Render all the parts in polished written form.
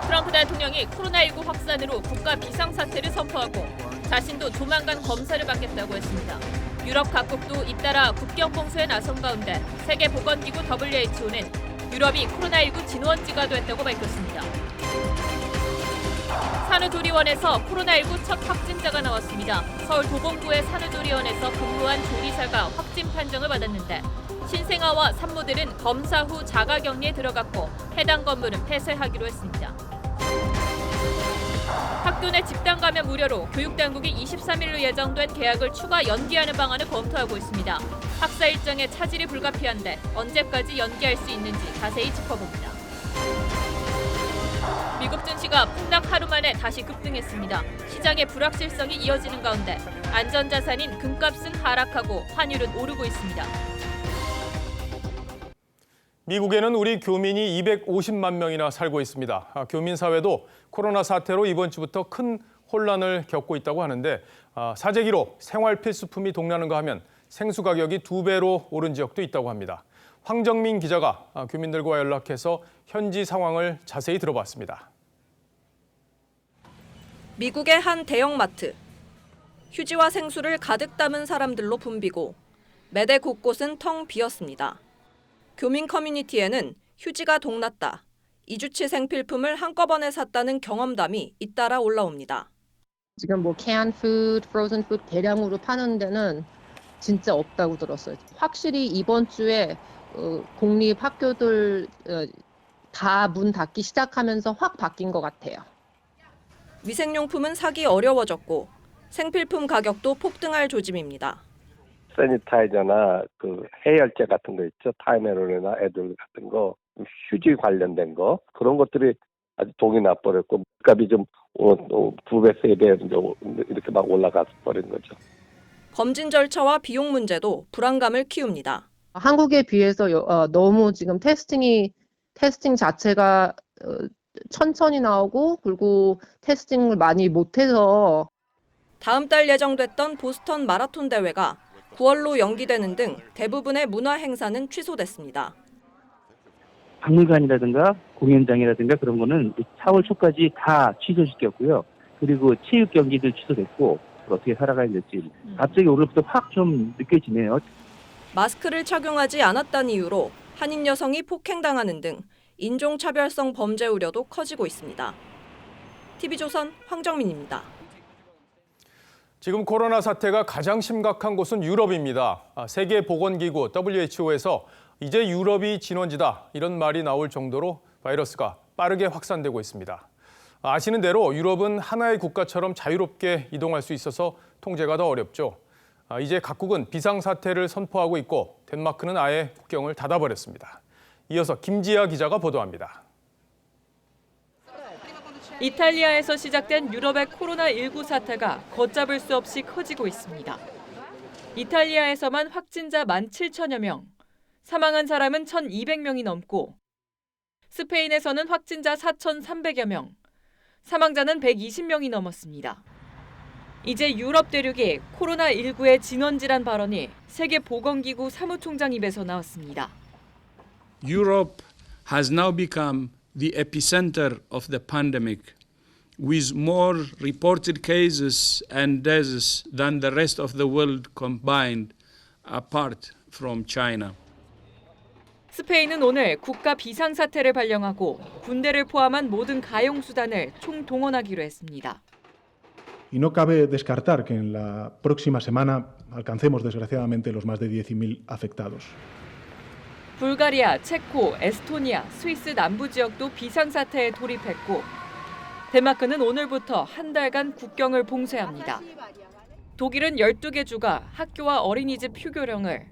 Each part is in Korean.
트럼프 대통령이 코로나19 확산으로 국가 비상사태를 선포하고 자신도 조만간 검사를 받겠다고 했습니다. 유럽 각국도 잇따라 국경 봉쇄에 나선 가운데 세계보건기구 WHO는 유럽이 코로나19 진원지가 됐다고 밝혔습니다. 산후조리원에서 코로나19 첫 확진자가 나왔습니다. 서울 도봉구의 산후조리원에서 근무한 조리사가 확진 판정을 받았는데 신생아와 산모들은 검사 후 자가격리에 들어갔고 해당 건물은 폐쇄하기로 했습니다. 학교 내 집단 감염 우려로 교육당국이 23일로 예정된 개학을 추가 연기하는 방안을 검토하고 있습니다. 학사 일정에 차질이 불가피한데 언제까지 연기할 수 있는지 자세히 짚어봅니다. 미국 증시가 폭락 하루 만에 다시 급등했습니다. 시장의 불확실성이 이어지는 가운데 안전자산인 금값은 하락하고 환율은 오르고 있습니다. 미국에는 우리 교민이 250만 명이나 살고 있습니다. 교민 사회도 코로나 사태로 이번 주부터 큰 혼란을 겪고 있다고 하는데 사재기로 생활 필수품이 동나는가 하면 생수 가격이 2배로 오른 지역도 있다고 합니다. 황정민 기자가 교민들과 연락해서 현지 상황을 자세히 들어봤습니다. 미국의 한 대형마트. 휴지와 생수를 가득 담은 사람들로 붐비고 매대 곳곳은 텅 비었습니다. 교민 커뮤니티에는 휴지가 동났다, 2주치 생필품을 한꺼번에 샀다는 경험담이 잇따라 올라옵니다. 지금 canned food, frozen food 대량으로 파는 데는 진짜 없다고 들었어요. 확실히 이번 주에 공립 학교들 다 문 닫기 시작하면서 확 바뀐 것 같아요. 위생용품은 사기 어려워졌고 생필품 가격도 폭등할 조짐입니다. 세니타이저나 해열제 같은 거 있죠. 타이메론이나 애들 같은 거, 휴지 관련된 거 그런 것들이 아주 동이 나버렸고 값이 좀 2배, 3배 이렇게 막 올라가 버린 거죠. 검진 절차와 비용 문제도 불안감을 키웁니다. 한국에 비해서 너무 지금 테스팅 자체가 천천히 나오고 그리고 테스팅을 많이 못해서 다음 달 예정됐던 보스턴 마라톤 대회가 9월로 연기되는 등 대부분의 문화 행사는 취소됐습니다. 박물관이라든가 공연장이라든가 그런 거는 4월 초까지 다 취소시켰고요. 그리고 체육 경기도 취소됐고 어떻게 살아가야 될지 갑자기 오늘부터 확 좀 느껴지네요. 마스크를 착용하지 않았다는 이유로 한인 여성이 폭행당하는 등 인종차별성 범죄 우려도 커지고 있습니다. TV조선 황정민입니다. 지금 코로나 사태가 가장 심각한 곳은 유럽입니다. 세계보건기구 WHO에서 이제 유럽이 진원지다 이런 말이 나올 정도로 바이러스가 빠르게 확산되고 있습니다. 아시는 대로 유럽은 하나의 국가처럼 자유롭게 이동할 수 있어서 통제가 더 어렵죠. 이제 각국은 비상사태를 선포하고 있고 덴마크는 아예 국경을 닫아버렸습니다. 이어서 김지아 기자가 보도합니다. 이탈리아에서 시작된 유럽의 코로나19 사태가 걷잡을 수 없이 커지고 있습니다. 이탈리아에서만 확진자 17,000여 명, 사망한 사람은 1,200명이 넘고 스페인에서는 확진자 4,300여 명, 사망자는 120명이 넘었습니다. 이제 유럽 대륙이 코로나19의 진원지란 발언이 세계보건기구 사무총장 입에서 나왔습니다. Europe has now become the epicenter of the pandemic, with more reported cases and deaths than the rest of the world combined, apart from China. 스페인은 오늘 국가 비상사태를 발령하고 군대를 포함한 모든 가용 수단을 총동원하기로 했습니다. Y no cabe descartar que en la próxima semana alcancemos desgraciadamente los más de 10.000 afectados. 불가리아, 체코, 에스토니아, 스위스 남부 지역도 비상사태에 돌입했고 덴마크는 오늘부터 한 달간 국경을 봉쇄합니다. 독일은 12개 주가 학교와 어린이집 휴교령을,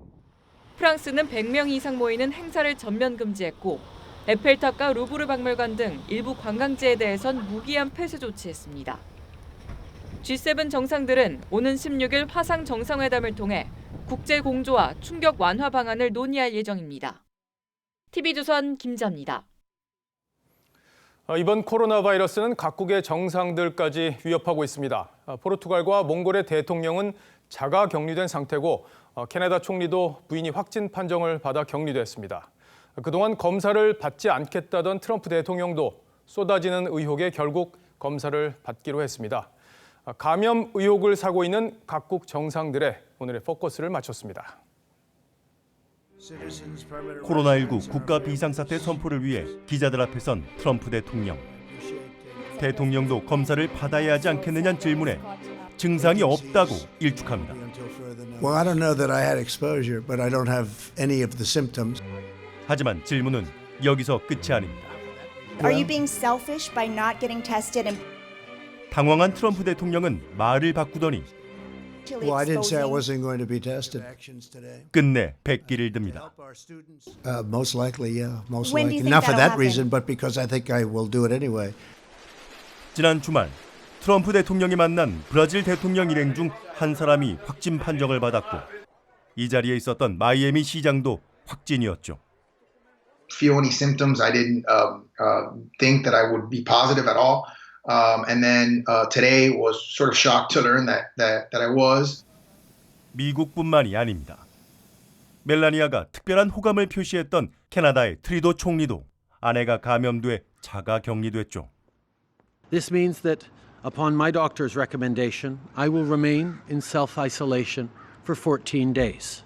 프랑스는 100명 이상 모이는 행사를 전면 금지했고 에펠탑과 루브르 박물관 등 일부 관광지에 대해선 무기한 폐쇄 조치했습니다. G7 정상들은 오는 16일 화상 정상회담을 통해 국제 공조와 충격 완화 방안을 논의할 예정입니다. TV조선 김자입니다. 이번 코로나 바이러스는 각국의 정상들까지 위협하고 있습니다. 포르투갈과 몽골의 대통령은 자가 격리된 상태고 캐나다 총리도 부인이 확진 판정을 받아 격리됐습니다. 그동안 검사를 받지 않겠다던 트럼프 대통령도 쏟아지는 의혹에 결국 검사를 받기로 했습니다. 감염 의혹을 사고 있는 각국 정상들의 오늘의 포커스를 마쳤습니다. 코로나19 국가 비상사태 선포를 위해 기자들 앞에 선 트럼프 대통령. 대통령도 검사를 받아야 하지 않겠느냐는 질문에 증상이 없다고 일축합니다. Well, I don't know that I had exposure, but I don't have any of the symptoms. 하지만 질문은 여기서 끝이 아닙니다. Are you being selfish by not getting tested and 당황한 트럼프 대통령은 말을 바꾸더니 Well, I didn't say I wasn't going to be tested. 끝내 백기를 듭니다. Most likely, yeah. Most When do you likely. think Not for that'll that reason, but because I think I will do it anyway. 지난 주말 트럼프 대통령이 만난 브라질 대통령 일행 중 한 사람이 확진 판정을 받았고 이 자리에 있었던 마이애미 시장도 확진이었죠. Feel any symptoms. I didn't think that I would be positive at all. And then today was sort of shocked to learn that I was. 미국뿐만이 아닙니다. 멜라니아가 특별한 호감을 표시했던 캐나다의 트리도 총리도 아내가 감염돼 자가 격리됐죠. This means that upon my doctor's recommendation, I will remain in self-isolation for 14 days.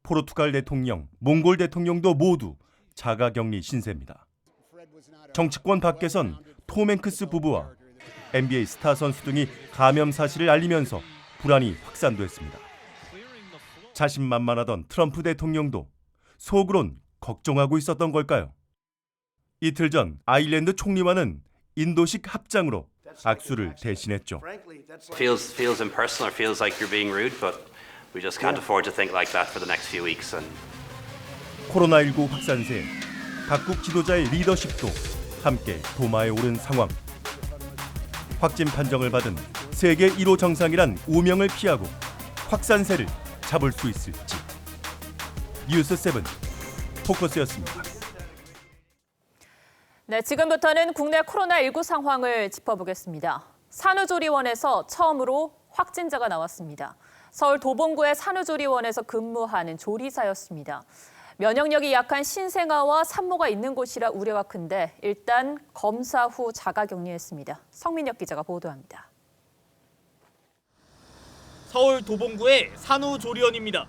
포르투갈 대통령, 몽골 대통령도 모두 자가 격리 신세입니다. 정치권 밖에선 톰 행크스 부부와 NBA 스타 선수 등이 감염 사실을 알리면서 불안이 확산됐습니다. 자신만만하던 트럼프 대통령도 속으론 걱정하고 있었던 걸까요? 이틀 전 아일랜드 총리와는 인도식 합장으로 악수를 대신했죠. Feels impersonal or feels like you're being rude, but we just can't afford to think like that for the next few weeks. 코로나19 확산세, 각국 지도자의 리더십도 함께 도마에 오른 상황. 확진 판정을 받은 세계 1호 정상이란 오명을 피하고 확산세를 잡을 수 있을지. 뉴스7 포커스였습니다. 네, 지금부터는 국내 코로나19 상황을 짚어보겠습니다. 산후조리원에서 처음으로 확진자가 나왔습니다. 서울 도봉구의 산후조리원에서 근무하는 조리사였습니다. 면역력이 약한 신생아와 산모가 있는 곳이라 우려가 큰데 일단 검사 후 자가격리했습니다. 성민혁 기자가 보도합니다. 서울 도봉구의 산후조리원입니다.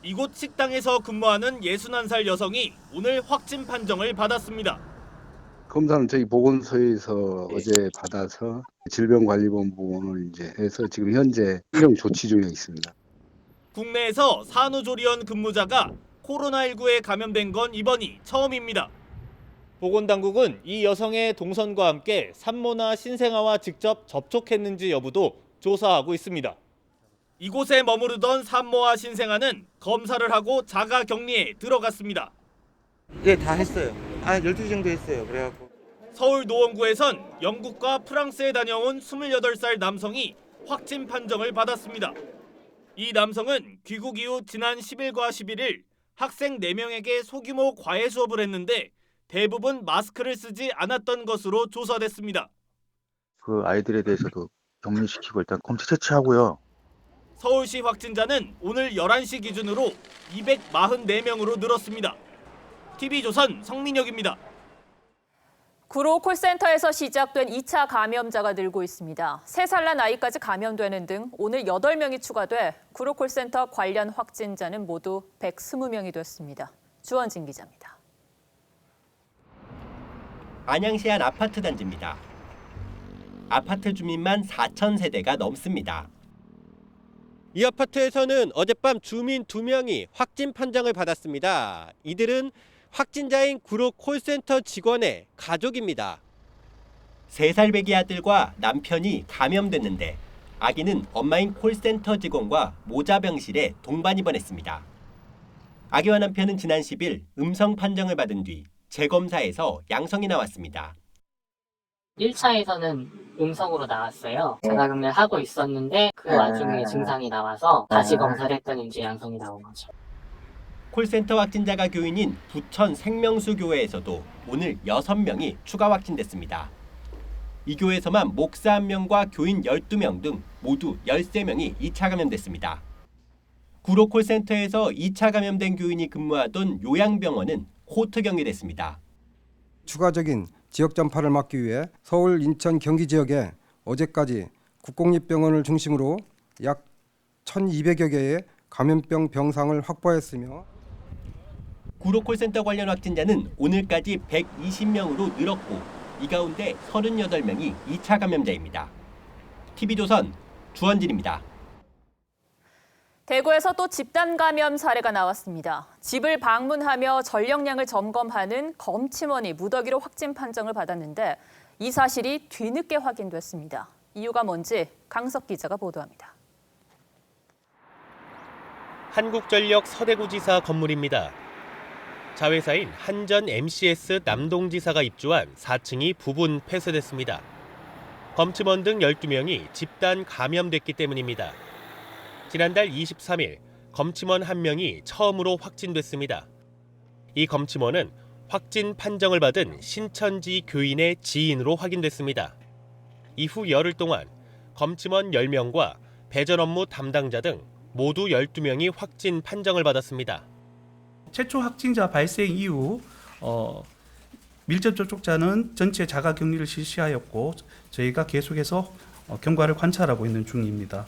이곳 식당에서 근무하는 61살 여성이 오늘 확진 판정을 받았습니다. 검사는 저희 보건소에서 어제 받아서 질병관리본부를 이제 해서 지금 현재 일용 조치 중에 있습니다. 국내에서 산후조리원 근무자가 코로나19에 감염된 건 이번이 처음입니다. 보건당국은 이 여성의 동선과 함께 산모나 신생아와 직접 접촉했는지 여부도 조사하고 있습니다. 이곳에 머무르던 산모와 신생아는 검사를 하고 자가격리에 들어갔습니다. 네, 다 했어요. 12시 정도 했어요. 그래갖고. 서울 노원구에선 영국과 프랑스에 다녀온 28살 남성이 확진 판정을 받았습니다. 이 남성은 귀국 이후 지난 10일과 11일 학생 4명에게 소규모 과외 수업을 했는데 대부분 마스크를 쓰지 않았던 것으로 조사됐습니다. 그 아이들에 대해서도 격리시키고 일단 검체 채취하고요. 서울시 확진자는 오늘 11시 기준으로 244명으로 늘었습니다. TV조선 성민혁입니다. 구로 콜센터에서 시작된 2차 감염자가 늘고 있습니다. 3살 난 아이까지 감염되는 등 오늘 8명이 추가돼 구로 콜센터 관련 확진자는 모두 120명이 됐습니다. 주원진 기자입니다. 안양시 한 아파트 단지입니다. 아파트 주민만 4,000세대가 넘습니다. 이 아파트에서는 어젯밤 주민 2명이 확진 판정을 받았습니다. 이들은 확진자인 구로 콜센터 직원의 가족입니다. 3살 배기 아들과 남편이 감염됐는데 아기는 엄마인 콜센터 직원과 모자병실에 동반 입원했습니다. 아기와 남편은 지난 10일 음성 판정을 받은 뒤 재검사에서 양성이 나왔습니다. 1차에서는 음성으로 나왔어요. 자가격리를 하고 있었는데 그 와중에 증상이 나와서 다시 검사를 했더니 이제 양성이 나온 거죠. 콜센터 확진자가 교인인 부천 생명수 교회에서도 오늘 6명이 추가 확진됐습니다. 이 교회에서만 목사 1명과 교인 12명 등 모두 13명이 2차 감염됐습니다. 구로 콜센터에서 2차 감염된 교인이 근무하던 요양병원은 코트 격리됐습니다. 추가적인 지역 전파를 막기 위해 서울, 인천, 경기 지역에 어제까지 국공립병원을 중심으로 약 1,200여 개의 감염병 병상을 확보했으며 구로 콜센터 관련 확진자는 오늘까지 120명으로 늘었고 이 가운데 38명이 2차 감염자입니다. TV조선 주원진입니다. 대구에서 또 집단 감염 사례가 나왔습니다. 집을 방문하며 전력량을 점검하는 검침원이 무더기로 확진 판정을 받았는데 이 사실이 뒤늦게 확인됐습니다. 이유가 뭔지 강석 기자가 보도합니다. 한국전력 서대구지사 건물입니다. 자회사인 한전 MCS 남동지사가 입주한 4층이 부분 폐쇄됐습니다. 검침원 등 12명이 집단 감염됐기 때문입니다. 지난달 23일 검침원 1명이 처음으로 확진됐습니다. 이 검침원은 확진 판정을 받은 신천지 교인의 지인으로 확인됐습니다. 이후 열흘 동안 검침원 10명과 배전 업무 담당자 등 모두 12명이 확진 판정을 받았습니다. 최초 확진자 발생 이후 밀접 접촉자는 전체 자가격리를 실시하였고 저희가 계속해서 경과를 관찰하고 있는 중입니다.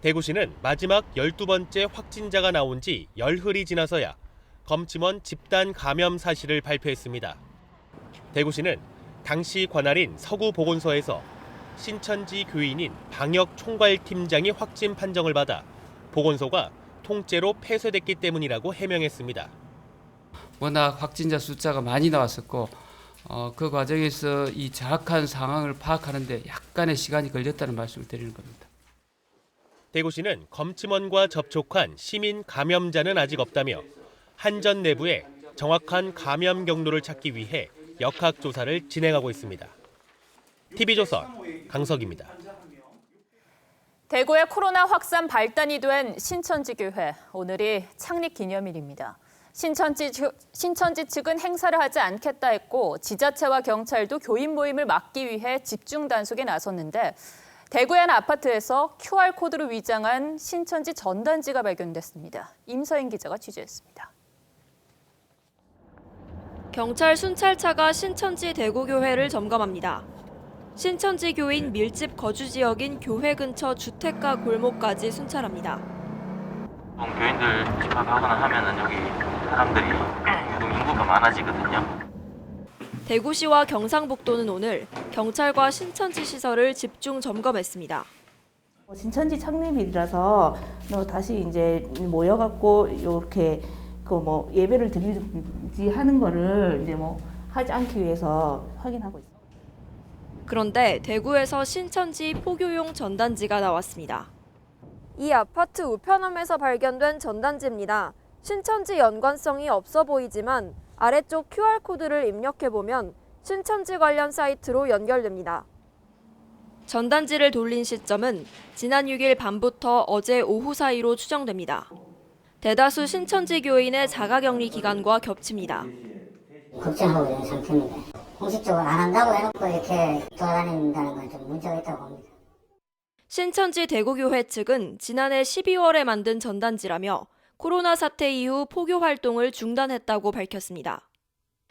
대구시는 마지막 12번째 확진자가 나온 지 열흘이 지나서야 검침원 집단 감염 사실을 발표했습니다. 대구시는 당시 관할인 서구보건소에서 신천지 교인인 방역총괄팀장이 확진 판정을 받아 보건소가 통째로 폐쇄됐기 때문이라고 해명했습니다. 워낙 확진자 숫자가 많이 나왔었고 그 과정에서 이 정확한 상황을 파악하는 데 약간의 시간이 걸렸다는 말씀을 드리는 겁니다. 대구시는 검침원과 접촉한 시민 감염자는 아직 없다며 한전 내부에 정확한 감염 경로를 찾기 위해 역학조사를 진행하고 있습니다. TV조선 강석입니다. 대구의 코로나 확산 발단이 된 신천지교회, 오늘이 창립 기념일입니다. 신천지 측은 행사를 하지 않겠다 했고 지자체와 경찰도 교인 모임을 막기 위해 집중 단속에 나섰는데 대구의 한 아파트에서 QR코드를 위장한 신천지 전단지가 발견됐습니다. 임서인 기자가 취재했습니다. 경찰 순찰차가 신천지 대구교회를 점검합니다. 신천지 교인 밀집 거주 지역인 교회 근처 주택가 골목까지 순찰합니다. 교인들 집합하거나 하면은 여기 사람들이 유동 인구가 많아지거든요. 대구시와 경상북도는 오늘 경찰과 신천지 시설을 집중 점검했습니다. 신천지 창립일이라서 다시 이제 모여갖고 이렇게 예배를 드리지 하는 거를 이제 하지 않기 위해서 확인하고 있습니다. 그런데 대구에서 신천지 포교용 전단지가 나왔습니다. 이 아파트 우편함에서 발견된 전단지입니다. 신천지 연관성이 없어 보이지만 아래쪽 QR코드를 입력해보면 신천지 관련 사이트로 연결됩니다. 전단지를 돌린 시점은 지난 6일 밤부터 어제 오후 사이로 추정됩니다. 대다수 신천지 교인의 자가격리 기간과 겹칩니다. 걱정하고 있는 상태입니다. 공식적으로 안 한다고 해놓고 이렇게 돌아다닌다는 건 좀 문제가 있다고 봅니다. 신천지 대구교회 측은 지난해 12월에 만든 전단지라며 코로나 사태 이후 포교 활동을 중단했다고 밝혔습니다.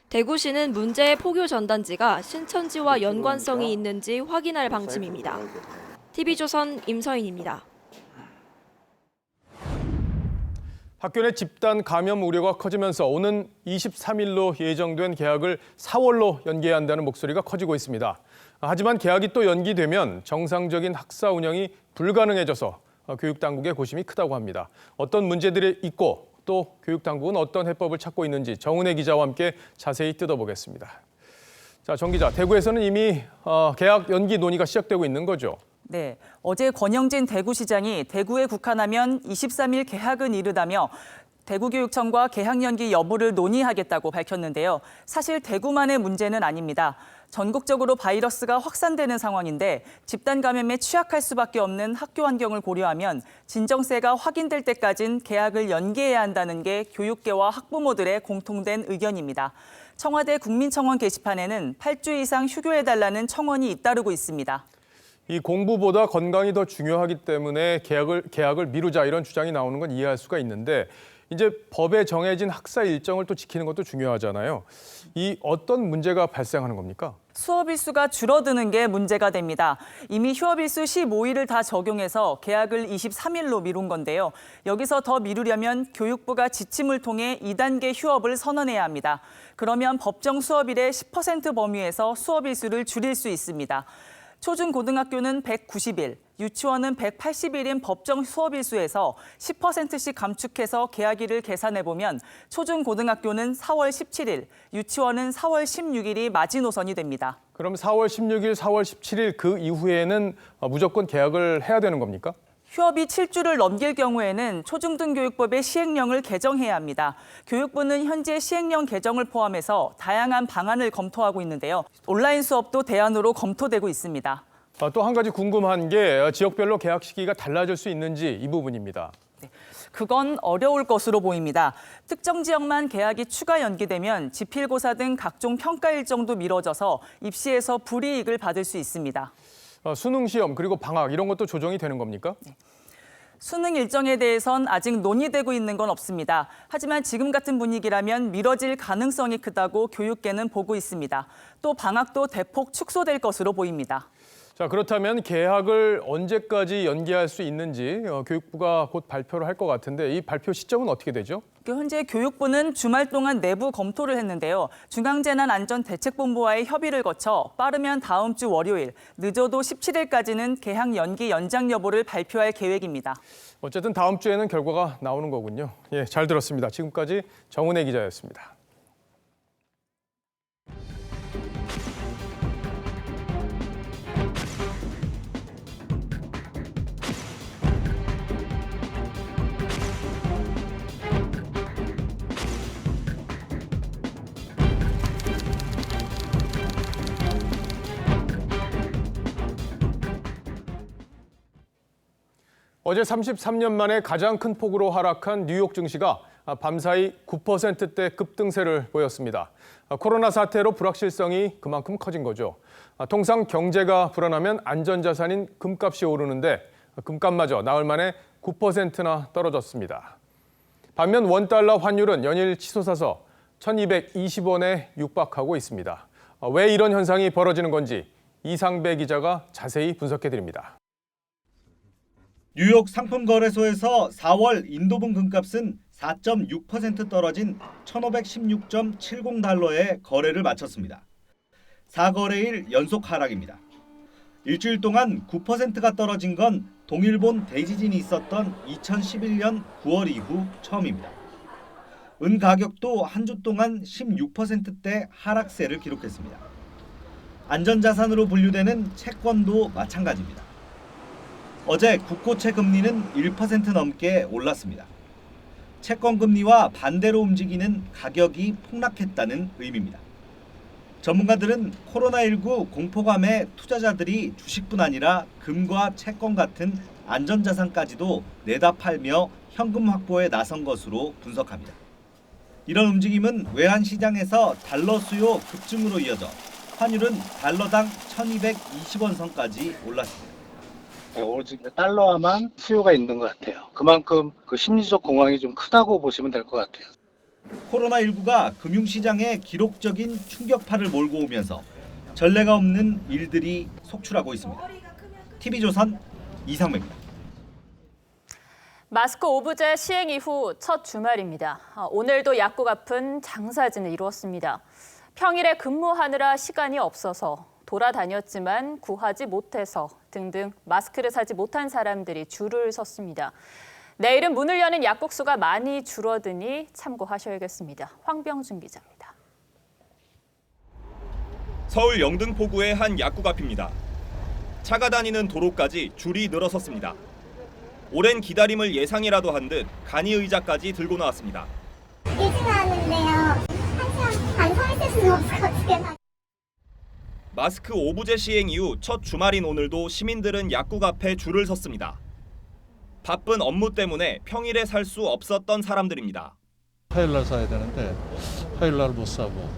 대구시는 문제의 포교 전단지가 신천지와 연관성이 있는지 확인할 방침입니다. TV조선 임서인입니다. 학교 내 집단 감염 우려가 커지면서 오는 23일로 예정된 개학을 4월로 연기해야 한다는 목소리가 커지고 있습니다. 하지만 개학이 또 연기되면 정상적인 학사 운영이 불가능해져서 교육당국의 고심이 크다고 합니다. 어떤 문제들이 있고 또 교육당국은 어떤 해법을 찾고 있는지 정은혜 기자와 함께 자세히 뜯어보겠습니다. 자, 정 기자, 대구에서는 이미 개학 연기 논의가 시작되고 있는 거죠? 네, 어제 권영진 대구시장이 대구에 국한하면 23일 개학은 이르다며 대구교육청과 개학 연기 여부를 논의하겠다고 밝혔는데요. 사실 대구만의 문제는 아닙니다. 전국적으로 바이러스가 확산되는 상황인데 집단 감염에 취약할 수밖에 없는 학교 환경을 고려하면 진정세가 확인될 때까진 개학을 연기해야 한다는 게 교육계와 학부모들의 공통된 의견입니다. 청와대 국민청원 게시판에는 8주 이상 휴교해달라는 청원이 잇따르고 있습니다. 이 공부보다 건강이 더 중요하기 때문에 개학을 미루자 이런 주장이 나오는 건 이해할 수가 있는데 이제 법에 정해진 학사 일정을 또 지키는 것도 중요하잖아요. 이 어떤 문제가 발생하는 겁니까? 수업 일수가 줄어드는 게 문제가 됩니다. 이미 휴업 일수 15일을 다 적용해서 개학을 23일로 미룬 건데요. 여기서 더 미루려면 교육부가 지침을 통해 2단계 휴업을 선언해야 합니다. 그러면 법정 수업일의 10% 범위에서 수업 일수를 줄일 수 있습니다. 초중고등학교는 190일, 유치원은 180일인 법정 수업 일수에서 10%씩 감축해서 개학일을 계산해보면 초중고등학교는 4월 17일, 유치원은 4월 16일이 마지노선이 됩니다. 그럼 4월 16일, 4월 17일 그 이후에는 무조건 개학을 해야 되는 겁니까? 휴업이 7주를 넘길 경우에는 초중등교육법의 시행령을 개정해야 합니다. 교육부는 현재 시행령 개정을 포함해서 다양한 방안을 검토하고 있는데요. 온라인 수업도 대안으로 검토되고 있습니다. 또 한 가지 궁금한 게 지역별로 개학 시기가 달라질 수 있는지 이 부분입니다. 그건 어려울 것으로 보입니다. 특정 지역만 개학이 추가 연기되면 지필고사 등 각종 평가 일정도 미뤄져서 입시에서 불이익을 받을 수 있습니다. 수능 시험 그리고 방학 이런 것도 조정이 되는 겁니까? 수능 일정에 대해선 아직 논의되고 있는 건 없습니다. 하지만 지금 같은 분위기라면 미뤄질 가능성이 크다고 교육계는 보고 있습니다. 또 방학도 대폭 축소될 것으로 보입니다. 자, 그렇다면 개학을 언제까지 연기할 수 있는지 교육부가 곧 발표를 할 것 같은데 이 발표 시점은 어떻게 되죠? 현재 교육부는 주말 동안 내부 검토를 했는데요. 중앙재난안전대책본부와의 협의를 거쳐 빠르면 다음 주 월요일, 늦어도 17일까지는 개학 연기 연장 여부를 발표할 계획입니다. 어쨌든 다음 주에는 결과가 나오는 거군요. 예, 잘 들었습니다. 지금까지 정은혜 기자였습니다. 어제 33년 만에 가장 큰 폭으로 하락한 뉴욕 증시가 밤사이 9%대 급등세를 보였습니다. 코로나 사태로 불확실성이 그만큼 커진 거죠. 통상 경제가 불안하면 안전자산인 금값이 오르는데 금값마저 나흘 만에 9%나 떨어졌습니다. 반면 원달러 환율은 연일 치솟아서 1,220원에 육박하고 있습니다. 왜 이런 현상이 벌어지는 건지 이상배 기자가 자세히 분석해드립니다. 뉴욕 상품거래소에서 4월 인도분 금값은 4.6% 떨어진 1,516.70달러에 거래를 마쳤습니다. 4거래일 연속 하락입니다. 일주일 동안 9%가 떨어진 건 동일본 대지진이 있었던 2011년 9월 이후 처음입니다. 은 가격도 한 주 동안 16%대 하락세를 기록했습니다. 안전자산으로 분류되는 채권도 마찬가지입니다. 어제 국고채 금리는 1% 넘게 올랐습니다. 채권 금리와 반대로 움직이는 가격이 폭락했다는 의미입니다. 전문가들은 코로나19 공포감에 투자자들이 주식뿐 아니라 금과 채권 같은 안전자산까지도 내다 팔며 현금 확보에 나선 것으로 분석합니다. 이런 움직임은 외환시장에서 달러 수요 급증으로 이어져 환율은 달러당 1,220원 선까지 올랐습니다. 오로지 달러화만 수요가 있는 것 같아요. 그만큼 그 심리적 공황이 좀 크다고 보시면 될 것 같아요. 코로나19가 금융시장에 기록적인 충격파를 몰고 오면서 전례가 없는 일들이 속출하고 있습니다. TV조선 이상배입니다. 마스크 오브제 시행 이후 첫 주말입니다. 오늘도 약국 앞은 장사진을 이루었습니다. 평일에 근무하느라 시간이 없어서 돌아다녔지만 구하지 못해서 등등 마스크를 사지 못한 사람들이 줄을 섰습니다. 내일은 문을 여는 약국 수가 많이 줄어드니 참고하셔야겠습니다. 황병준 기자입니다. 서울 영등포구의 한 약국 앞입니다. 차가 다니는 도로까지 줄이 늘어섰습니다. 오랜 기다림을 예상이라도 한 듯 간이 의자까지 들고 나왔습니다. 일찍 나왔는데요. 한참 반 서 있을 수는 없을 것 같아요. 마스크 오브제 시행 이후 첫 주말인 오늘도 시민들은 약국 앞에 줄을 섰습니다. 바쁜 업무 때문에 평일에 살 수 없었던 사람들입니다. 화요일날 사야 되는데 화요일날 못 사고.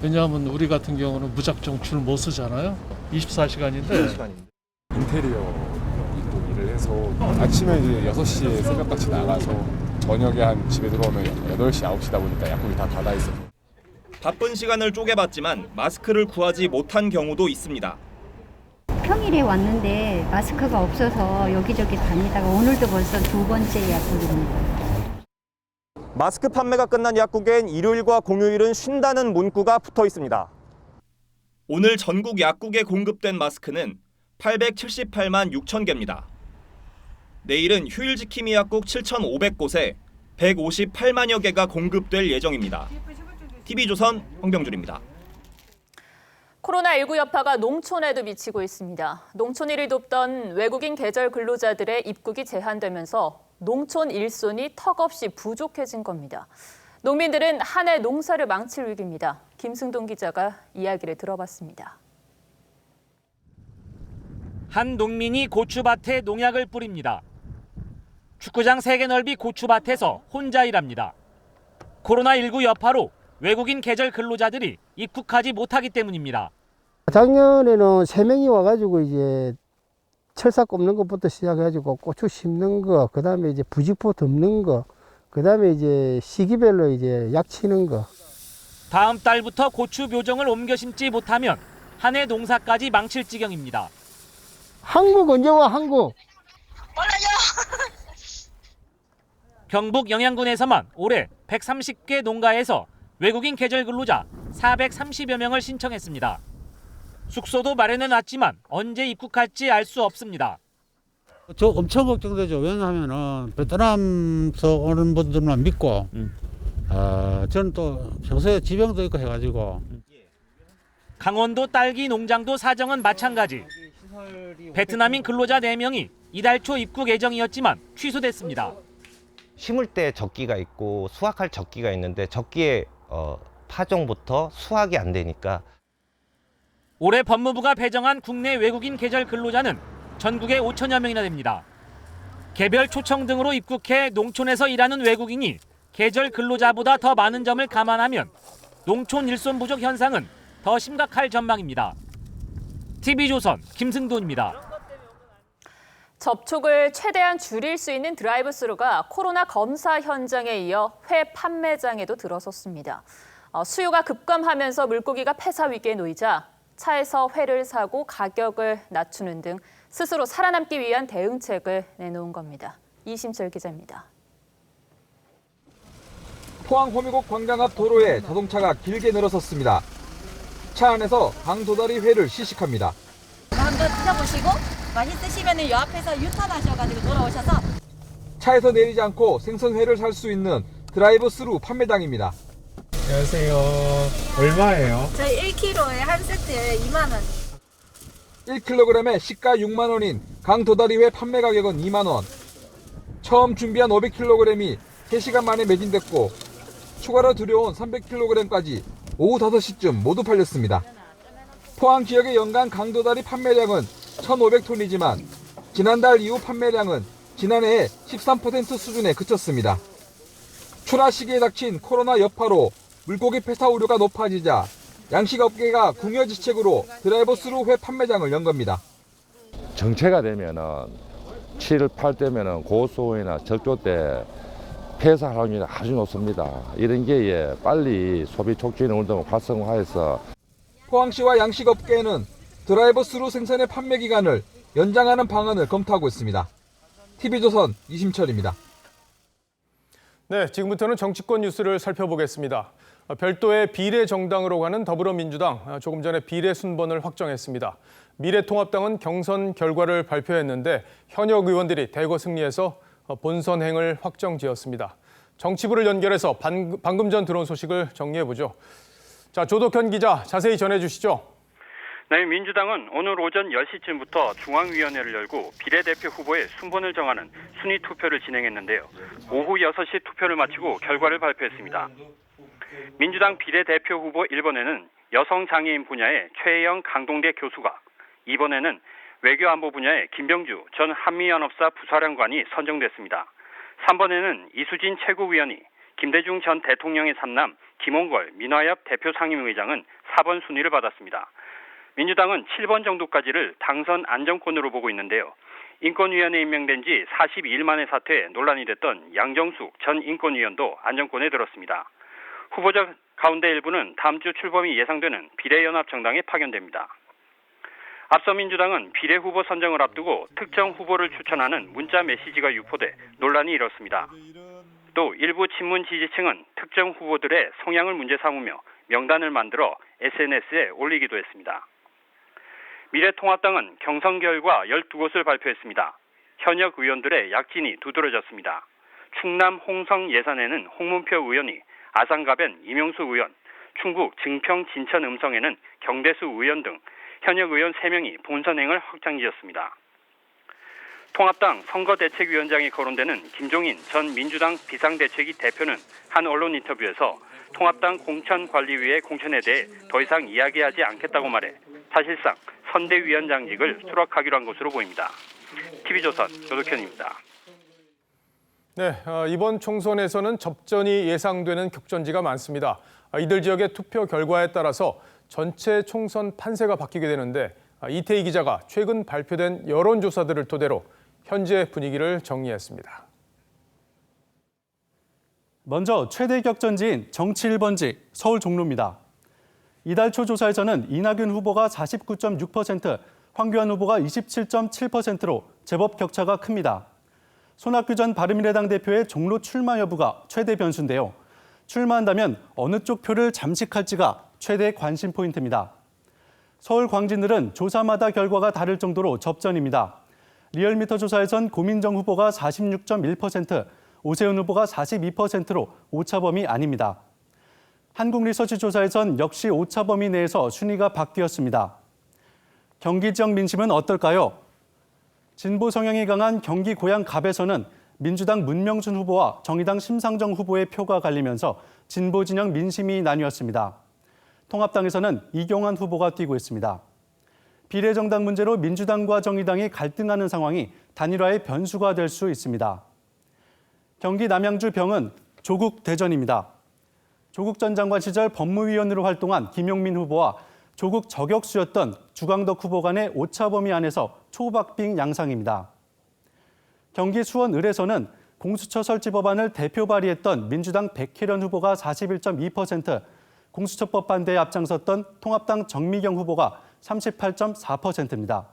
왜냐하면 우리 같은 경우는 무작정 줄 못 쓰잖아요. 24시간인데. 인테리어 일을 해서 아침에 이제 6시에 새벽같이 나가서 저녁에 한 집에 들어오면 8시, 9시다 보니까 약국이 다 닫아 있어서. 바쁜 시간을 쪼개봤지만 마스크를 구하지 못한 경우도 있습니다. 평일에 왔는데 마스크가 없어서 여기저기 다니다가 오늘도 벌써 2번째 약국입니다. 마스크 판매가 끝난 약국엔 일요일과 공휴일은 쉰다는 문구가 붙어 있습니다. 오늘 전국 약국에 공급된 마스크는 878만 6천 개입니다. 내일은 휴일 지킴이 약국 7,500곳에 158만여 개가 공급될 예정입니다. TV조선 황병준입니다. 코로나19 여파가 농촌에도 미치고 있습니다. 농촌 일을 돕던 외국인 계절 근로자들의 입국이 제한되면서 농촌 일손이 턱없이 부족해진 겁니다. 농민들은 한 해 농사를 망칠 위기입니다. 김승동 기자가 이야기를 들어봤습니다. 한 농민이 고추밭에 농약을 뿌립니다. 축구장 3개 넓이 고추밭에서 혼자 일합니다. 코로나19 여파로 외국인 계절 근로자들이 입국하지 못하기 때문입니다. 작년에는 3명이 와가지고 이제 철사 꼽는 것부터 시작해가지고 고추 심는 거, 그다음에 이제 부직포 덮는 거, 그다음에 이제 시기별로 이제 약 치는 거. 다음 달부터 고추 묘종을 옮겨 심지 못하면 한 해 농사까지 망칠 지경입니다. 한국 언제 와, 한국? 경북 영양군에서만 올해 130개 농가에서 외국인 계절 근로자 430여 명을 신청했습니다. 숙소도 마련해놨지만 언제 입국할지 알 수 없습니다. 저 엄청 걱정되죠. 왜냐하면은 베트남에서 오는 분들만 믿고, 저는 또 평소에 지병도 있고 해가지고. 강원도 딸기 농장도 사정은 마찬가지. 베트남인 근로자 4명이 이달 초 입국 예정이었지만 취소됐습니다. 심을 때 적기가 있고 수확할 적기가 있는데 적기에 파종부터 수확이 안 되니까. 올해 법무부가 배정한 국내 외국인 계절 근로자는 전국에 5천여 명이나 됩니다. 개별 초청 등으로 입국해 농촌에서 일하는 외국인이 계절 근로자보다 더 많은 점을 감안하면 농촌 일손 부족 현상은 더 심각할 전망입니다. TV조선 김승돈입니다. 접촉을 최대한 줄일 수 있는 드라이브스루가 코로나 검사 현장에 이어 회 판매장에도 들어섰습니다. 수요가 급감하면서 물고기가 폐사 위기에 놓이자 차에서 회를 사고 가격을 낮추는 등 스스로 살아남기 위한 대응책을 내놓은 겁니다. 이심철 기자입니다. 포항 호미곶 광장 앞 도로에 자동차가 길게 늘어섰습니다. 차 안에서 강도다리 회를 시식합니다. 한번 드셔보시고 맛있으시면 이 앞에서 유턴하셔가지고 돌아오셔서 차에서 내리지 않고 생선회를 살 수 있는 드라이브 스루 판매장입니다. 안녕하세요. 얼마예요? 저희 1kg에 한 세트에 2만 원. 1kg에 시가 6만 원인 강도다리회 판매 가격은 2만 원. 처음 준비한 500kg이 3시간 만에 매진됐고 추가로 들여온 300kg까지 오후 5시쯤 모두 팔렸습니다. 포항 지역의 연간 강도다리 판매량은 1,500톤이지만 지난달 이후 판매량은 지난해의 13% 수준에 그쳤습니다. 출하 시기에 닥친 코로나 여파로 물고기 폐사 우려가 높아지자 양식업계가 궁여지책으로 드라이브스루 회 판매장을 연 겁니다. 정체가 되면은 7, 8대면은 고소이나 적조 때 폐사 확률이 아주 높습니다. 이런 게 빨리 소비 촉진 운동을 활성화해서 포항시와 양식업계는 드라이브스루 생선의 판매 기간을 연장하는 방안을 검토하고 있습니다. TV조선 이심철입니다. 네, 지금부터는 정치권 뉴스를 살펴보겠습니다. 별도의 비례정당으로 가는 더불어민주당, 조금 전에 비례 순번을 확정했습니다. 미래통합당은 경선 결과를 발표했는데 현역 의원들이 대거 승리해서 본선행을 확정지었습니다. 정치부를 연결해서 방금 전 들어온 소식을 정리해보죠. 자, 조덕현 기자 자세히 전해주시죠. 네, 민주당은 오늘 오전 10시쯤부터 중앙위원회를 열고 비례대표 후보의 순번을 정하는 순위 투표를 진행했는데요. 오후 6시 투표를 마치고 결과를 발표했습니다. 민주당 비례대표 후보 1번에는 여성장애인 분야의 최혜영 강동대 교수가, 2번에는 외교안보 분야의 김병주 전 한미연합사 부사령관이 선정됐습니다. 3번에는 이수진 최고위원이, 김대중 전 대통령의 삼남 김홍걸 민화협 대표 상임의장은 4번 순위를 받았습니다. 민주당은 7번 정도까지를 당선 안정권으로 보고 있는데요. 인권위원회에 임명된 지 42일 만에 사퇴해 논란이 됐던 양정숙 전 인권위원도 안정권에 들었습니다. 후보자 가운데 일부는 다음 주 출범이 예상되는 비례연합정당에 파견됩니다. 앞서 민주당은 비례 후보 선정을 앞두고 특정 후보를 추천하는 문자 메시지가 유포돼 논란이 일었습니다. 또 일부 친문 지지층은 특정 후보들의 성향을 문제 삼으며 명단을 만들어 SNS에 올리기도 했습니다. 미래통합당은 경선 결과 12곳을 발표했습니다. 현역 의원들의 약진이 두드러졌습니다. 충남 홍성 예산에는 홍문표 의원이, 아산갑엔 이명수 의원, 충북 증평 진천 음성에는 경대수 의원 등 현역 의원 3명이 본선행을 확장지었습니다. 통합당 선거대책위원장에 거론되는 김종인 전 민주당 비상대책위 대표는 한 언론 인터뷰에서 통합당 공천관리위의 공천에 대해 더 이상 이야기하지 않겠다고 말해 사실상 선대위원장직을 수락하기로 한 것으로 보입니다. TV조선 조덕현입니다. 네, 이번 총선에서는 접전이 예상되는 격전지가 많습니다. 이들 지역의 투표 결과에 따라서 전체 총선 판세가 바뀌게 되는데 이태희 기자가 최근 발표된 여론조사들을 토대로 현재 분위기를 정리했습니다. 먼저 최대 격전지인 정치 1번지 서울 종로입니다. 이달 초 조사에서는 이낙연 후보가 49.6%, 황교안 후보가 27.7%로 제법 격차가 큽니다. 손학규 전 바른미래당 대표의 종로 출마 여부가 최대 변수인데요. 출마한다면 어느 쪽 표를 잠식할지가 최대 관심 포인트입니다. 서울 광진들은 조사마다 결과가 다를 정도로 접전입니다. 리얼미터 조사에선 고민정 후보가 46.1%, 오세훈 후보가 42%로 오차범위 아닙니다. 한국리서치 조사에선 역시 오차범위 내에서 순위가 바뀌었습니다. 경기 지역 민심은 어떨까요? 진보 성향이 강한 경기 고양 갑에서는 민주당 문명준 후보와 정의당 심상정 후보의 표가 갈리면서 진보 진영 민심이 나뉘었습니다. 통합당에서는 이경환 후보가 뛰고 있습니다. 비례정당 문제로 민주당과 정의당이 갈등하는 상황이 단일화의 변수가 될 수 있습니다. 경기 남양주 병은 조국 대전입니다. 조국 전 장관 시절 법무위원으로 활동한 김용민 후보와 조국 저격수였던 주광덕 후보 간의 오차범위 안에서 초박빙 양상입니다. 경기 수원 을에서는 공수처 설치 법안을 대표 발의했던 민주당 백혜련 후보가 41.2%, 공수처법 반대에 앞장섰던 통합당 정미경 후보가 38.4%입니다.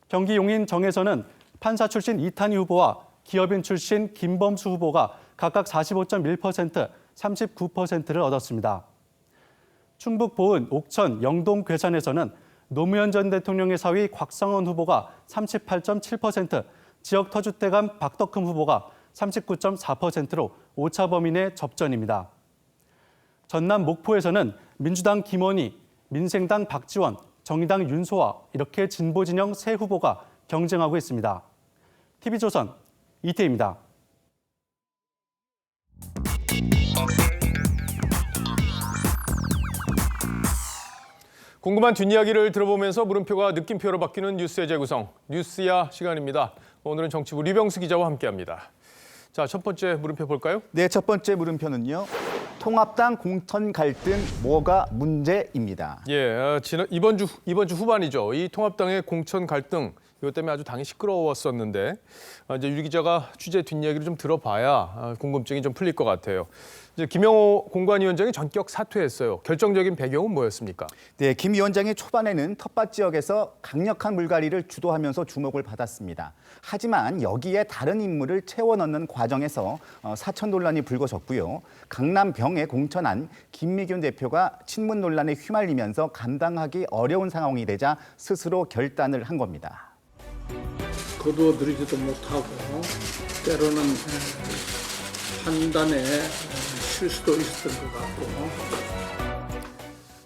경기 용인 정에서는 판사 출신 이탄희 후보와 기업인 출신 김범수 후보가 각각 45.1%, 39%를 얻었습니다. 충북 보은, 옥천, 영동 괴산에서는 노무현 전 대통령의 사위 곽상원 후보가 38.7%, 지역 터줏대감 박덕흠 후보가 39.4%로 오차범위 내 접전입니다. 전남 목포에서는 민주당 김원희, 민생당 박지원, 정의당 윤소아 이렇게 진보 진영 세 후보가 경쟁하고 있습니다. TV조선 이태희입니다. 궁금한 뒷이야기를 들어보면서 물음표가 느낌표로 바뀌는 뉴스의 재구성, 뉴스야 시간입니다. 오늘은 정치부 류병수 기자와 함께합니다. 자, 첫 번째 물음표 볼까요? 네, 첫 번째 물음표는요. 통합당 공천 갈등 뭐가 문제입니다. 예, 이번 주 후반이죠. 이 통합당의 공천 갈등 이것 때문에 아주 당이 시끄러웠었는데 이제 유 기자가 취재 뒷이야기를 좀 들어봐야 궁금증이 좀 풀릴 것 같아요. 이제 김영호 공관위원장이 전격 사퇴했어요. 결정적인 배경은 뭐였습니까? 네, 김 위원장이 초반에는 텃밭 지역에서 강력한 물갈이를 주도하면서 주목을 받았습니다. 하지만 여기에 다른 인물을 채워 넣는 과정에서 사천 논란이 불거졌고요. 강남 병에 공천한 김미균 대표가 친문 논란에 휘말리면서 감당하기 어려운 상황이 되자 스스로 결단을 한 겁니다. 거두어들이지도 못하고 때로는 판단에 실수도 있었던 것 같고.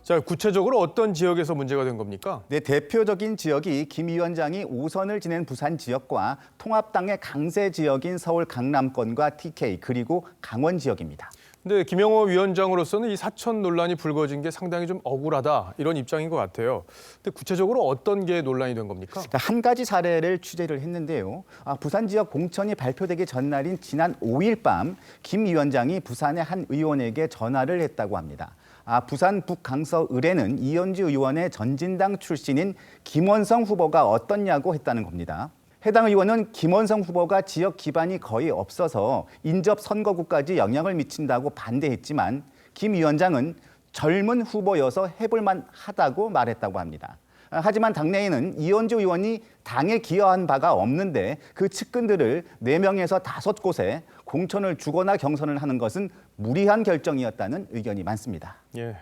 자, 구체적으로 어떤 지역에서 문제가 된 겁니까? 네, 대표적인 지역이 김 위원장이 5선을 지낸 부산 지역과 통합당의 강세 지역인 서울 강남권과 TK 그리고 강원 지역입니다. 근데 김영호 위원장으로서는 이 사천 논란이 불거진 게 상당히 좀 억울하다 이런 입장인 것 같아요. 근데 구체적으로 어떤 게 논란이 된 겁니까? 한 가지 사례를 취재를 했는데요. 부산 지역 공천이 발표되기 전날인 지난 5일 밤 김 위원장이 부산의 한 의원에게 전화를 했다고 합니다. 부산 북강서 을에는 이현주 의원의 전진당 출신인 김원성 후보가 어떻냐고 했다는 겁니다. 해당 의원은 김원성 후보가 지역 기반이 거의 없어서 인접 선거구까지 영향을 미친다고 반대했지만 김 위원장은 젊은 후보여서 해볼만 하다고 말했다고 합니다. 하지만 당내에는 이현주 의원이 당에 기여한 바가 없는데 그 측근들을 4명에서 5곳에 공천을 주거나 경선을 하는 것은 무리한 결정이었다는 의견이 많습니다. 예.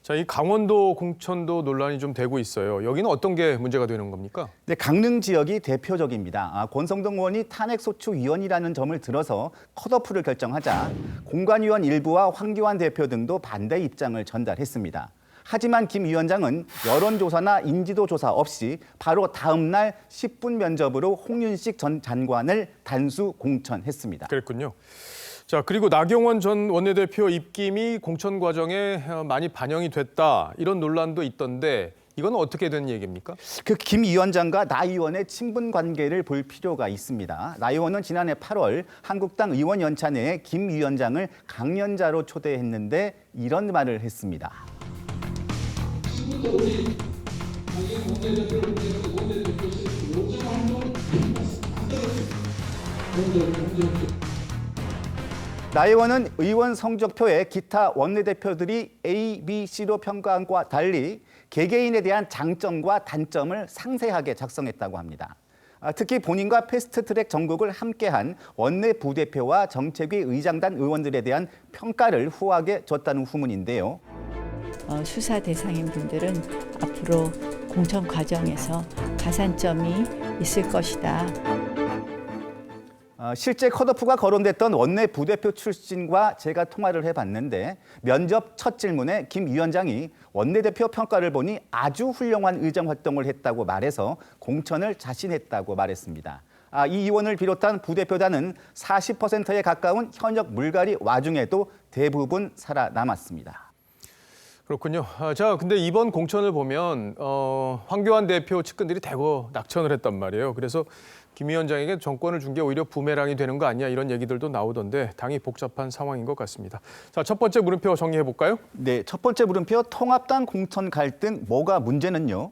자, 이 강원도 공천도 논란이 좀 되고 있어요. 여기는 어떤 게 문제가 되는 겁니까? 네, 강릉 지역이 대표적입니다. 권성동 의원이 탄핵소추위원이라는 점을 들어서 컷오프를 결정하자 공관위원 일부와 황교안 대표 등도 반대 입장을 전달했습니다. 하지만 김 위원장은 여론조사나 인지도조사 없이 바로 다음 날 10분 면접으로 홍윤식 전 장관을 단수 공천했습니다. 그랬군요. 자, 그리고 나경원 전 원내대표 입김이 공천 과정에 많이 반영이 됐다, 이런 논란도 있던데 이건 어떻게 된 얘기입니까? 그 김 위원장과 나 의원의 친분 관계를 볼 필요가 있습니다. 나 의원은 지난해 8월 한국당 의원 연찬회에 김 위원장을 강연자로 초대했는데 이런 말을 했습니다. 나 의원은 의원 성적표에 기타 원내대표들이 A, B, C로 평가한 것과 달리 개개인에 대한 장점과 단점을 상세하게 작성했다고 합니다. 특히 본인과 패스트트랙 전국을 함께한 원내 부대표와 정책위 의장단 의원들에 대한 평가를 후하게 줬다는 후문인데요. 수사 대상인 분들은 앞으로 공천 과정에서 가산점이 있을 것이다. 실제 컷오프가 거론됐던 원내 부대표 출신과 제가 통화를 해봤는데 면접 첫 질문에 김 위원장이 원내대표 평가를 보니 아주 훌륭한 의정 활동을 했다고 말해서 공천을 자신했다고 말했습니다. 이 의원을 비롯한 부대표단은 40%에 가까운 현역 물갈이 와중에도 대부분 살아남았습니다. 그렇군요. 자, 근데 이번 공천을 보면 황교안 대표 측근들이 대거 낙천을 했단 말이에요. 그래서 김 위원장에게 정권을 준 게 오히려 부메랑이 되는 거 아니야, 이런 얘기들도 나오던데 당이 복잡한 상황인 것 같습니다. 자, 첫 번째 물음표 정리해 볼까요? 네, 첫 번째 물음표 통합당 공천 갈등 뭐가 문제는요?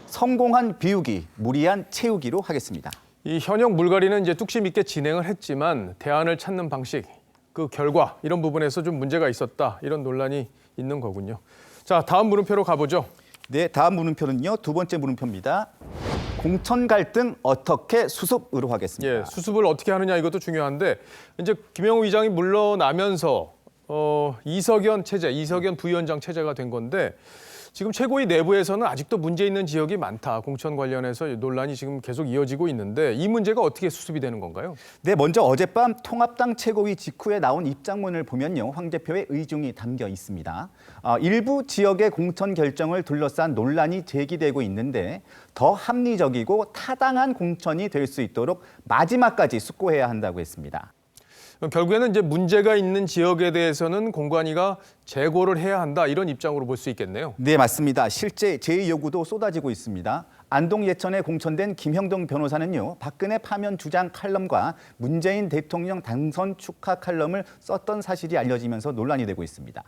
성공한 비우기, 무리한 채우기로 하겠습니다. 이 현역 물갈이는 이제 뚝심 있게 진행을 했지만 대안을 찾는 방식, 그 결과 이런 부분에서 좀 문제가 있었다, 이런 논란이 있는 거군요. 자, 다음 물음표로 가보죠. 네, 다음 물음표는요. 두 번째 물음표입니다. 공천 갈등 어떻게 수습으로 하겠습니다. 예, 수습을 어떻게 하느냐, 이것도 중요한데 이제 김영우 의장이 물러나면서 이석연 체제, 이석연 부위원장 체제가 된 건데 지금 최고위 내부에서는 아직도 문제 있는 지역이 많다. 공천 관련해서 논란이 지금 계속 이어지고 있는데 이 문제가 어떻게 수습이 되는 건가요? 네, 먼저 어젯밤 통합당 최고위 직후에 나온 입장문을 보면요. 황 대표의 의중이 담겨 있습니다. 일부 지역의 공천 결정을 둘러싼 논란이 제기되고 있는데 더 합리적이고 타당한 공천이 될 수 있도록 마지막까지 숙고해야 한다고 했습니다. 결국에는 이제 문제가 있는 지역에 대해서는 공관위가 재고를 해야 한다, 이런 입장으로 볼 수 있겠네요. 네, 맞습니다. 실제 제의 요구도 쏟아지고 있습니다. 안동 예천에 공천된 김형동 변호사는요, 박근혜 파면 주장 칼럼과 문재인 대통령 당선 축하 칼럼을 썼던 사실이 알려지면서 논란이 되고 있습니다.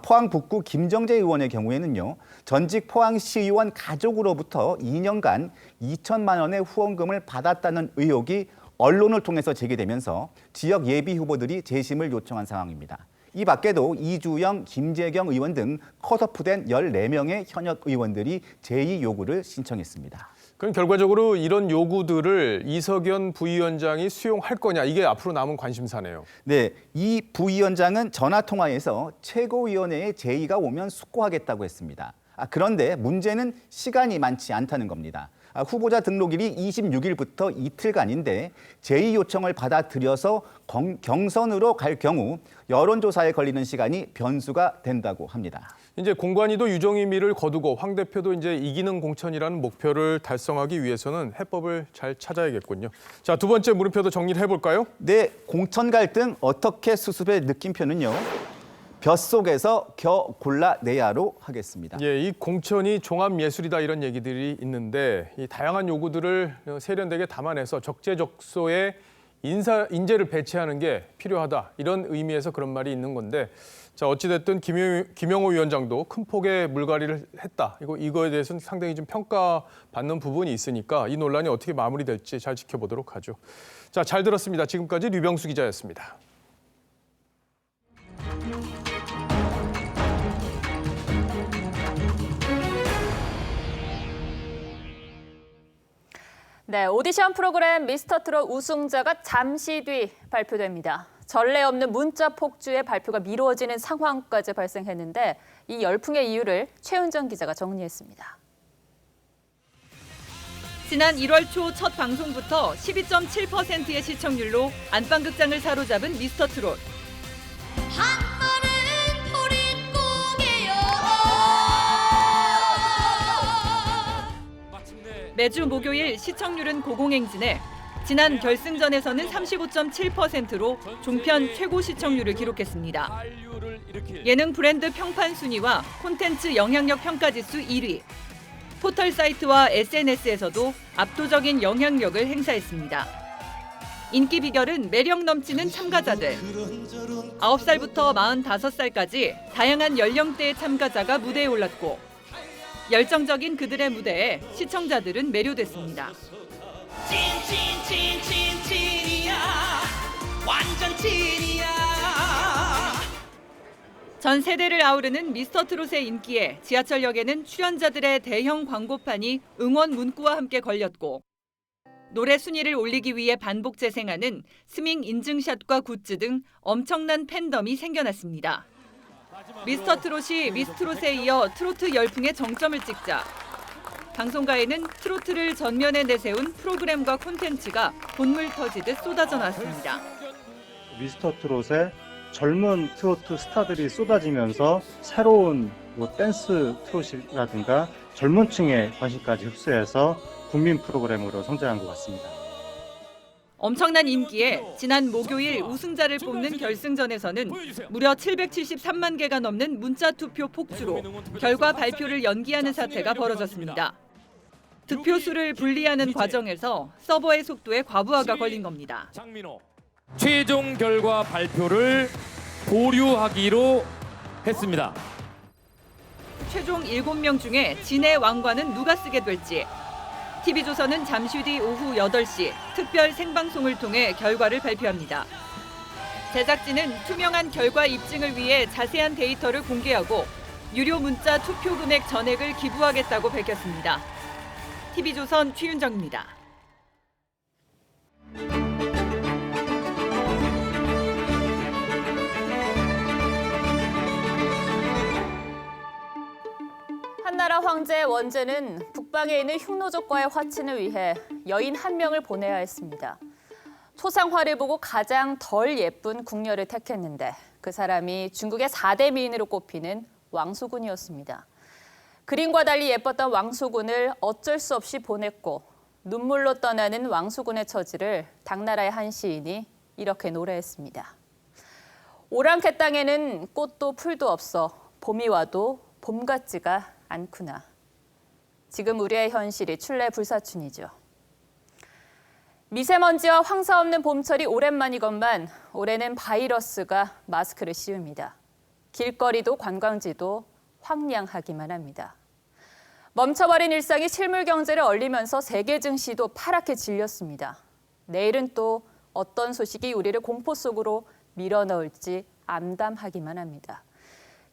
포항 북구 김정재 의원의 경우에는요, 전직 포항시의원 가족으로부터 2년간 2천만 원의 후원금을 받았다는 의혹이 언론을 통해서 제기되면서 지역 예비 후보들이 재심을 요청한 상황입니다. 이 밖에도 이주영, 김재경 의원 등 컷오프된 14명의 현역 의원들이 제의 요구를 신청했습니다. 그럼 결과적으로 이런 요구들을 이석연 부위원장이 수용할 거냐, 이게 앞으로 남은 관심사네요. 네, 이 부위원장은 전화통화에서 최고위원회에 제의가 오면 숙고하겠다고 했습니다. 그런데 문제는 시간이 많지 않다는 겁니다. 후보자 등록일이 26일부터 이틀간인데 제의 요청을 받아들여서 경선으로 갈 경우 여론조사에 걸리는 시간이 변수가 된다고 합니다. 이제 공관위도 유종의미를 거두고 황 대표도 이제 이기는 공천이라는 목표를 달성하기 위해서는 해법을 잘 찾아야겠군요. 자, 두 번째 물음표도 정리를 해볼까요? 네, 공천 갈등 어떻게 수습의 느낌표는요. 뱃속에서 겨 골라내야로 하겠습니다. 예, 이 공천이 종합예술이다, 이런 얘기들이 있는데 이 다양한 요구들을 세련되게 담아내서 적재적소에 인재를 배치하는 게 필요하다, 이런 의미에서 그런 말이 있는 건데, 자, 어찌됐든 김영우 위원장도 큰 폭의 물갈이를 했다. 이거에 대해서는 상당히 좀 평가받는 부분이 있으니까 이 논란이 어떻게 마무리될지 잘 지켜보도록 하죠. 자, 잘 들었습니다. 지금까지 류병수 기자였습니다. 네, 오디션 프로그램 미스터트롯 우승자가 잠시 뒤 발표됩니다. 전례 없는 문자 폭주의 발표가 미뤄지는 상황까지 발생했는데 이 열풍의 이유를 최은정 기자가 정리했습니다. 지난 1월 초 첫 방송부터 12.7%의 시청률로 안방극장을 사로잡은 미스터트롯. 매주 목요일 시청률은 고공행진해 지난 결승전에서는 35.7%로 종편 최고 시청률을 기록했습니다. 예능 브랜드 평판 순위와 콘텐츠 영향력 평가지수 1위, 포털 사이트와 SNS에서도 압도적인 영향력을 행사했습니다. 인기 비결은 매력 넘치는 참가자들. 9살부터 45살까지 다양한 연령대의 참가자가 무대에 올랐고 열정적인 그들의 무대에 시청자들은 매료됐습니다. 찐이야, 완전 찐이야. 전 세대를 아우르는 미스터트롯의 인기에 지하철역에는 출연자들의 대형 광고판이 응원 문구와 함께 걸렸고 노래 순위를 올리기 위해 반복 재생하는 스밍 인증샷과 굿즈 등 엄청난 팬덤이 생겨났습니다. 미스터트롯이 미스트롯에 이어 트로트 열풍의 정점을 찍자 방송가에는 트로트를 전면에 내세운 프로그램과 콘텐츠가 본물 터지듯 쏟아져 나왔습니다. 미스터트롯에 젊은 트로트 스타들이 쏟아지면서 새로운 댄스 트롯이라든가 젊은 층의 관심까지 흡수해서 국민 프로그램으로 성장한 것 같습니다. 엄청난 인기에 지난 목요일 우승자를 뽑는 결승전에서는 무려 773만 개가 넘는 문자 투표 폭주로 결과 발표를 연기하는 사태가 벌어졌습니다. 득표수를 분리하는 과정에서 서버의 속도에 과부하가 걸린 겁니다. 최종 결과 발표를 보류하기로 했습니다. 최종 7명 중에 진의 왕관은 누가 쓰게 될지 TV조선은 잠시 뒤 오후 8시 특별 생방송을 통해 결과를 발표합니다. 제작진은 투명한 결과 입증을 위해 자세한 데이터를 공개하고 유료 문자 투표 금액 전액을 기부하겠다고 밝혔습니다. TV조선 최윤정입니다. 한나라 황제의 원제는 북방에 있는 흉노족과의 화친을 위해 여인 한 명을 보내야 했습니다. 초상화를 보고 가장 덜 예쁜 궁녀를 택했는데 그 사람이 중국의 4대 미인으로 꼽히는 왕수군이었습니다. 그림과 달리 예뻤던 왕수군을 어쩔 수 없이 보냈고 눈물로 떠나는 왕수군의 처지를 당나라의 한 시인이 이렇게 노래했습니다. 오랑캐 땅에는 꽃도 풀도 없어 봄이 와도 봄 같지가 않구나. 지금 우리의 현실이 출래불사춘이죠. 미세먼지와 황사 없는 봄철이 오랜만이건만 올해는 바이러스가 마스크를 씌웁니다. 길거리도 관광지도 황량하기만 합니다. 멈춰버린 일상이 실물 경제를 얼리면서 세계 증시도 파랗게 질렸습니다. 내일은 또 어떤 소식이 우리를 공포 속으로 밀어넣을지 암담하기만 합니다.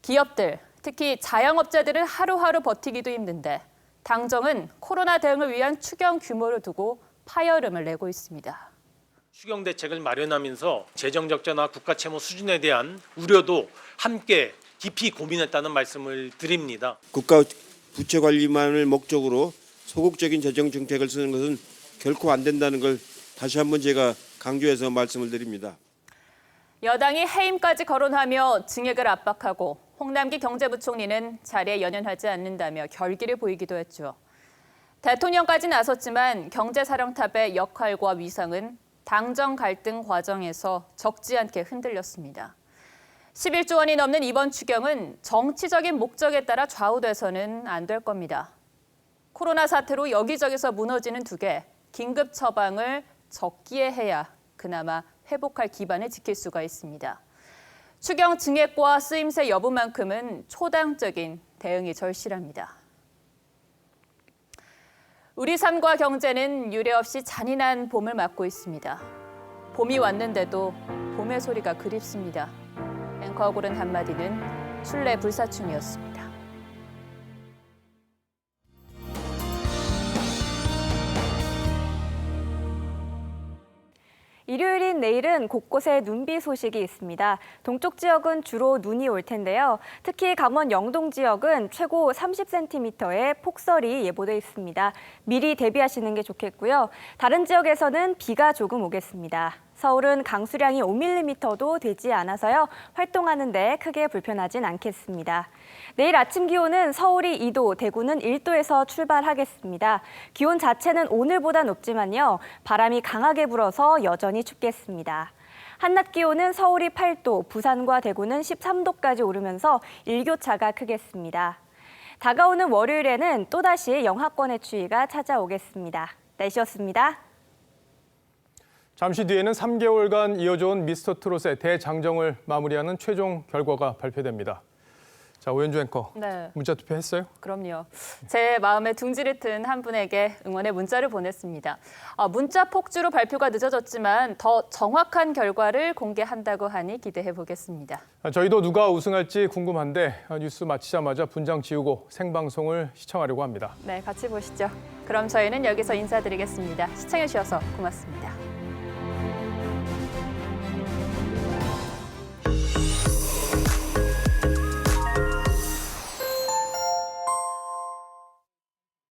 기업들, 특히 자영업자들은 하루하루 버티기도 힘든데 당정은 코로나 대응을 위한 추경 규모를 두고 파열음을 내고 있습니다. 추경 대책을 마련하면서 재정 적자나 국가 채무 수준에 대한 우려도 함께 깊이 고민했다는 말씀을 드립니다. 국가 부채 관리만을 목적으로 소극적인 재정 정책을 쓰는 것은 결코 안 된다는 걸 다시 한번 제가 강조해서 말씀을 드립니다. 여당이 해임까지 거론하며 증액을 압박하고 홍남기 경제부총리는 자리에 연연하지 않는다며 결기를 보이기도 했죠. 대통령까지 나섰지만 경제사령탑의 역할과 위상은 당정 갈등 과정에서 적지 않게 흔들렸습니다. 11조 원이 넘는 이번 추경은 정치적인 목적에 따라 좌우돼서는 안 될 겁니다. 코로나 사태로 여기저기서 무너지는 두개, 긴급 처방을 적기에 해야 그나마 회복할 기반을 지킬 수가 있습니다. 추경 증액과 쓰임새 여부만큼은 초당적인 대응이 절실합니다. 우리 삶과 경제는 유례없이 잔인한 봄을 맞고 있습니다. 봄이 왔는데도 봄의 소리가 그립습니다. 앵커가 고른 한마디는 출래불사춘이었습니다. 일요일인 내일은 곳곳에 눈비 소식이 있습니다. 동쪽 지역은 주로 눈이 올 텐데요. 특히 강원 영동 지역은 최고 30cm의 폭설이 예보돼 있습니다. 미리 대비하시는 게 좋겠고요. 다른 지역에서는 비가 조금 오겠습니다. 서울은 강수량이 5mm도 되지 않아서요. 활동하는 데 크게 불편하진 않겠습니다. 내일 아침 기온은 서울이 2도, 대구는 1도에서 출발하겠습니다. 기온 자체는 오늘보다 높지만요. 바람이 강하게 불어서 여전히 춥겠습니다. 한낮 기온은 서울이 8도, 부산과 대구는 13도까지 오르면서 일교차가 크겠습니다. 다가오는 월요일에는 또다시 영하권의 추위가 찾아오겠습니다. 날씨였습니다. 잠시 뒤에는 3개월간 이어져온 미스터트롯의 대장정을 마무리하는 최종 결과가 발표됩니다. 자, 오연주 앵커, 네. 문자 투표했어요? 그럼요. 제 마음에 둥지를 튼 한 분에게 응원의 문자를 보냈습니다. 문자 폭주로 발표가 늦어졌지만 더 정확한 결과를 공개한다고 하니 기대해 보겠습니다. 저희도 누가 우승할지 궁금한데 뉴스 마치자마자 분장 지우고 생방송을 시청하려고 합니다. 네, 같이 보시죠. 그럼 저희는 여기서 인사드리겠습니다. 시청해 주셔서 고맙습니다.